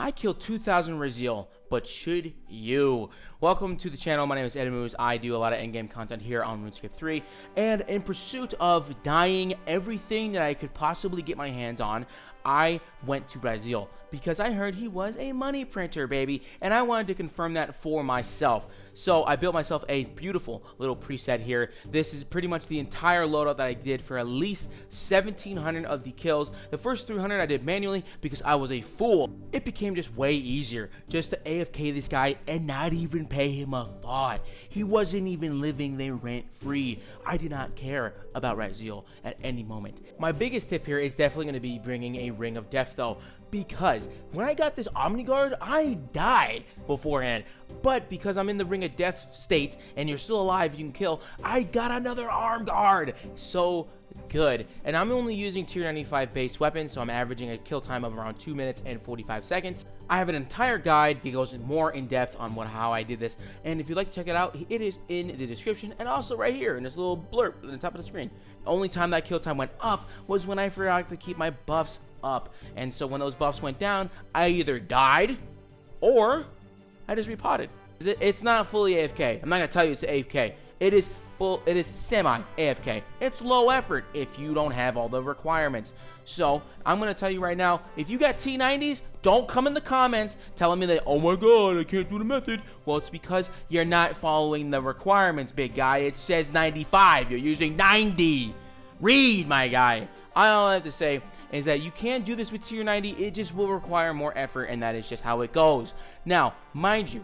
I killed 2,000 Raisal, but should you? Welcome to the channel. My name is Edmuz. I do a lot of endgame content here on Runescape 3, and in pursuit of dyeing everything that I could possibly get my hands on, I went to Raisal because I heard he was a money printer, baby, and I wanted to confirm that for myself. So I built myself a beautiful little preset here. This is pretty much the entire loadout that I did for at least 1,700 of the kills. The first 300 I did manually because I was a fool. It became just way easier just to AFK this guy and not even pay him a thought. He wasn't even living there rent-free. I did not care about Raisal at any moment. My biggest tip here is definitely going to be bringing a Ring of Death though, because when I got this Omni Guard, I died beforehand. But because I'm in the Ring of Death state and you're still alive, you can kill, I got another Arm Guard. So good. And I'm only using tier 95 base weapons, so I'm averaging a kill time of around 2 minutes and 45 seconds. I have an entire guide that goes more in depth on how I did this, and if you'd like to check it out, it is in the description and also right here in this little blurb at the top of the screen. The only time that kill time went up was when I forgot to keep my buffs up, and so when those buffs went down, I either died or I just repotted. It's not fully AFK. I'm not gonna tell you it's AFK. It is semi AFK. It's low effort if you don't have all the requirements. So I'm gonna tell you right now, if you got T90s, don't come in the comments telling me that, oh my god, I can't do the method. Well, it's because you're not following the requirements, big guy. It says 95, you're using 90. Read, my guy. All I have to say is that you can do this with tier 90. It just will require more effort, and that is just how it goes. Now, mind you,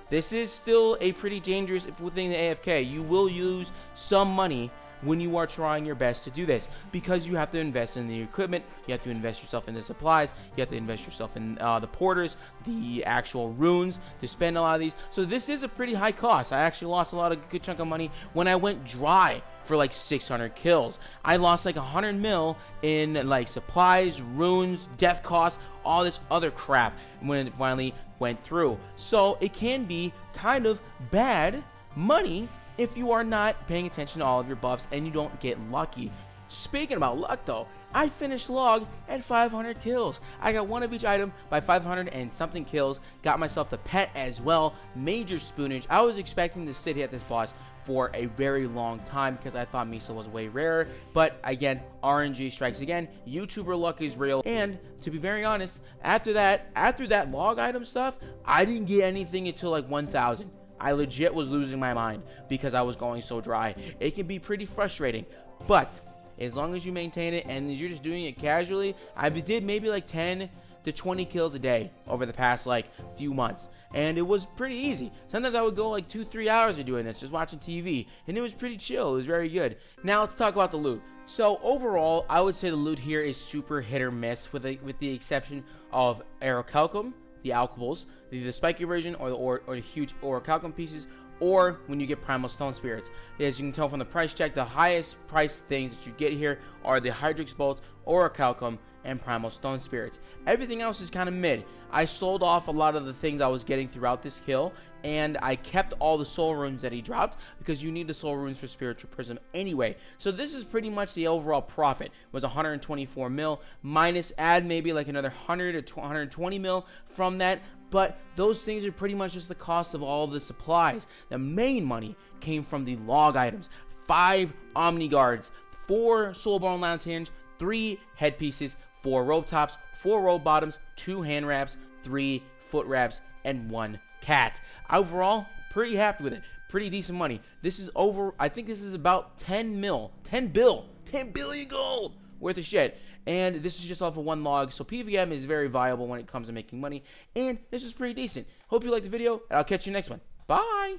this is still a pretty dangerous thing to AFK. You will use some money when you are trying your best to do this, because you have to invest in the equipment, you have to invest yourself in the supplies, you have to invest yourself in the porters, the actual runes, to spend a lot of these. So this is a pretty high cost. I actually lost a lot of good chunk of money when I went dry for like 600 kills. I lost like 100 mil in like supplies, runes, death costs, all this other crap when it finally went through. So it can be kind of bad money if you are not paying attention to all of your buffs and you don't get lucky. Speaking about luck though, I finished log at 500 kills. I got one of each item by 500 and something kills. Got myself the pet as well. Major spoonage. I was expecting to sit here at this boss for a very long time because I thought Misa was way rarer, but again, RNG strikes again. YouTuber luck is real, and to be very honest, after that log item stuff, I didn't get anything until like 1,000. I legit was losing my mind because I was going so dry. It can be pretty frustrating, but as long as you maintain it and you're just doing it casually, I did maybe like 10 to 20 kills a day over the past like few months, and it was pretty easy. Sometimes I would go like 2-3 hours of doing this, just watching TV, and it was pretty chill. It was very good. Now let's talk about the loot. So overall, I would say the loot here is super hit or miss, with the exception of Orichalcum, the alchemables, the spiky version, or the huge Orichalcum pieces, or when you get primal stone spirits. As you can tell from the price check, the highest price things that you get here are the Hydrix bolts, Orichalcum, and primal stone spirits. Everything else is kind of mid. I sold off a lot of the things I was getting throughout this kill, and I kept all the soul runes that he dropped because you need the soul runes for spiritual prism anyway. So this is pretty much the overall profit. Was 124 mil minus add maybe like another 100 to 120 mil from that, but those things are pretty much just the cost of all of the supplies. The main money came from the log items: 5 Omni Guards, 4 Soulborn Lanterns, 3 headpieces, 4 rope tops, 4 rope bottoms, 2 hand wraps, 3 foot wraps, and 1 cat. Overall, pretty happy with it. Pretty decent money. This is over, I think this is about 10 billion gold worth of shit. And this is just off of 1 log, so PVM is very viable when it comes to making money, and this is pretty decent. Hope you liked the video, and I'll catch you next one. Bye!